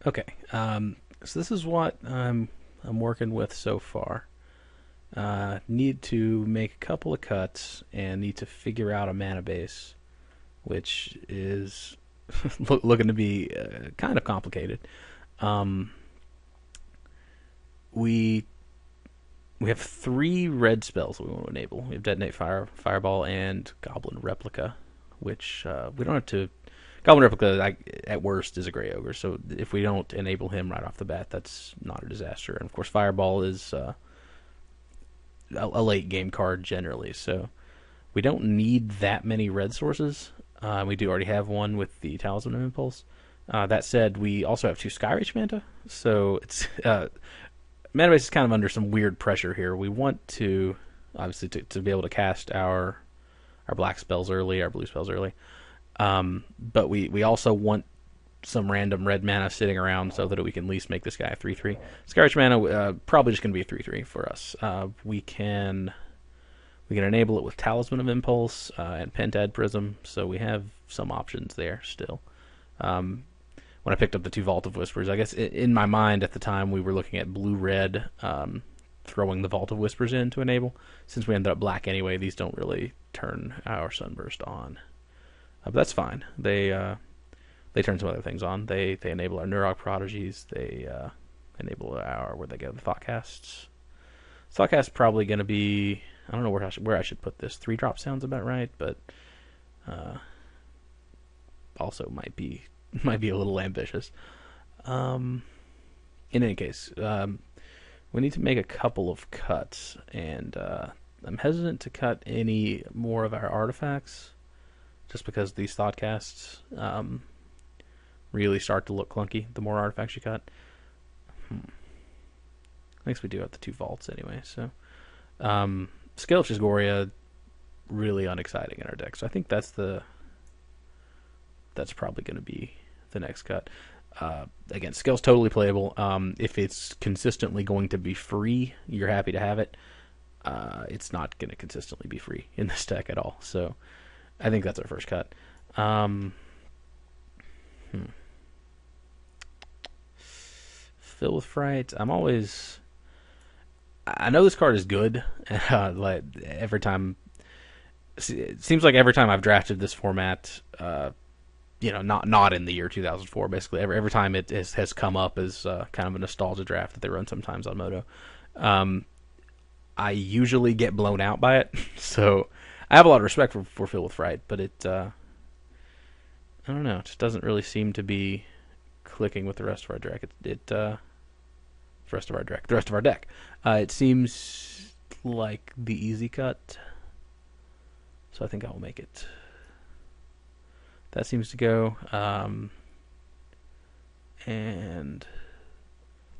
Okay. So this is what I'm working with so far. Need to make a couple of cuts and need to figure out a mana base, which is looking to be kind of complicated. Um, we we have three red spells that we want to enable. We have Detonate Fireball, and Goblin Replica, which we don't have to. Goblin Replica, at worst, is a Grey Ogre, so if we don't enable him right off the bat, that's not a disaster. And of course, Fireball is a late game card generally, so we don't need that many red sources. We do already have one with the Talisman of Impulse. That said, we also have two Skyreach Manta, so it's mana base is kind of under some weird pressure here. We want to obviously to be able to cast our black spells early, our blue spells early, but we also want some random red mana sitting around so that we can at least make this guy a 3/3. Skyreach mana probably just going to be a 3/3 for us. We can enable it with Talisman of Impulse and Pentad Prism, so we have some options there still. When I picked up the two Vault of Whispers, I guess in my mind at the time we were looking at blue-red, throwing the Vault of Whispers in to enable. Since we ended up black anyway, these don't really turn our Sunburst on. But that's fine. They turn some other things on. They enable our Nurok Prodigies. They enable our, where they go, the Thoughtcasts. Thoughtcast probably going to be, I don't know where I should put this. 3-drop sounds about right, but also might be a little ambitious. In any case, we need to make a couple of cuts, and I'm hesitant to cut any more of our artifacts, just because these Thoughtcasts really start to look clunky the more artifacts you cut. I guess we do have the two vaults anyway, so Scale's Goria, really unexciting in our deck, so I think that's probably going to be the next cut. Again, Scale's totally playable. If it's consistently going to be free, you're happy to have it. It's not going to consistently be free in this deck at all, so I think that's our first cut. Fill with Fright. I know this card is good. Like every time, it seems like every time I've drafted this format, not in the year 2004. Basically, every time it has come up as kind of a nostalgia draft that they run sometimes on Moto. I usually get blown out by it, so I have a lot of respect for Fill with Fright, but I don't know, it just doesn't really seem to be clicking with the rest of our deck. The rest of our deck. It seems like the easy cut, so I think I will make it. That seems to go. And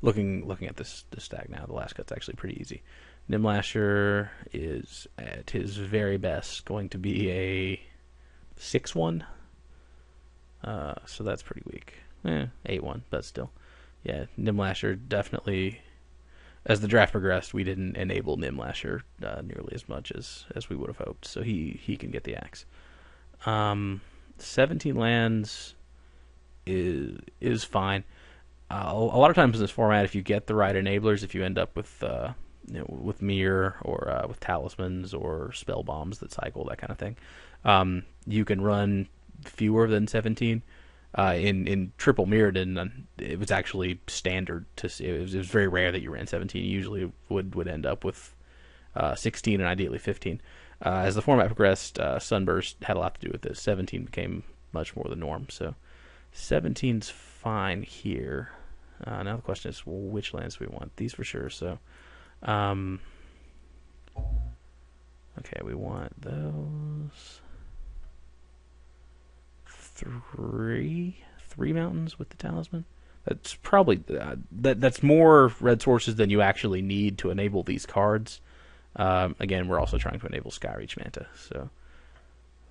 looking at this stack now, the last cut's actually pretty easy. Nimlasher is at his very best going to be a 6/1. So that's pretty weak. 8/1, but still. Yeah, Nimlasher definitely. As the draft progressed, we didn't enable Nimlasher nearly as much as we would have hoped, so he can get the axe. 17 lands is fine. A lot of times in this format, if you get the right enablers, if you end up with with Mirror or with Talismans or Spell Bombs that cycle, that kind of thing, you can run fewer than 17. In triple Mirrodin, it was actually standard to see. It was very rare that you ran 17. You usually would end up with 16 and ideally 15. As the format progressed, Sunburst had a lot to do with this. 17 became much more the norm. So 17's fine here. Now the question is, which lands do we want? These for sure. So, okay, we want those. Three mountains with the Talisman. That's probably that's more red sources than you actually need to enable these cards. Again, we're also trying to enable Skyreach Manta, so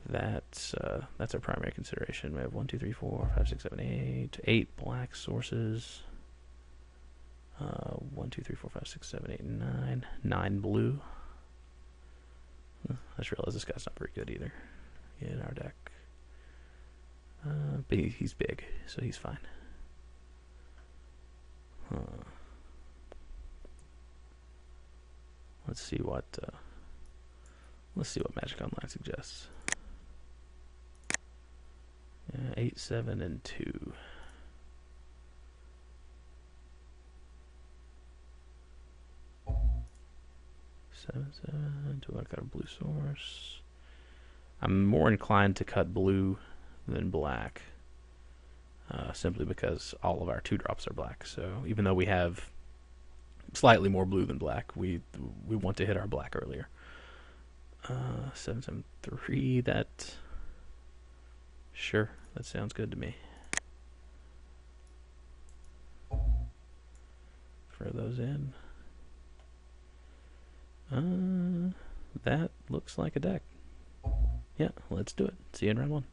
that's our primary consideration. We have 1, 2, 3, 4, 5, 6, 7, 8 black sources. 1, 2, 3, 4, 5, 6, 7, 8, 9 blue. I just realized this guy's not very good either in our deck. But he's big, so he's fine. Huh. Let's see what Magic Online suggests. Yeah, 8, 7, and 2. Seven, 7. Do I got a blue source? I'm more inclined to cut blue than black, simply because all of our 2-drops are black. So even though we have slightly more blue than black, we want to hit our black earlier. 7, 7, 3. That sure, that sounds good to me. Throw those in. That looks like a deck. Yeah, let's do it. See you in round 1.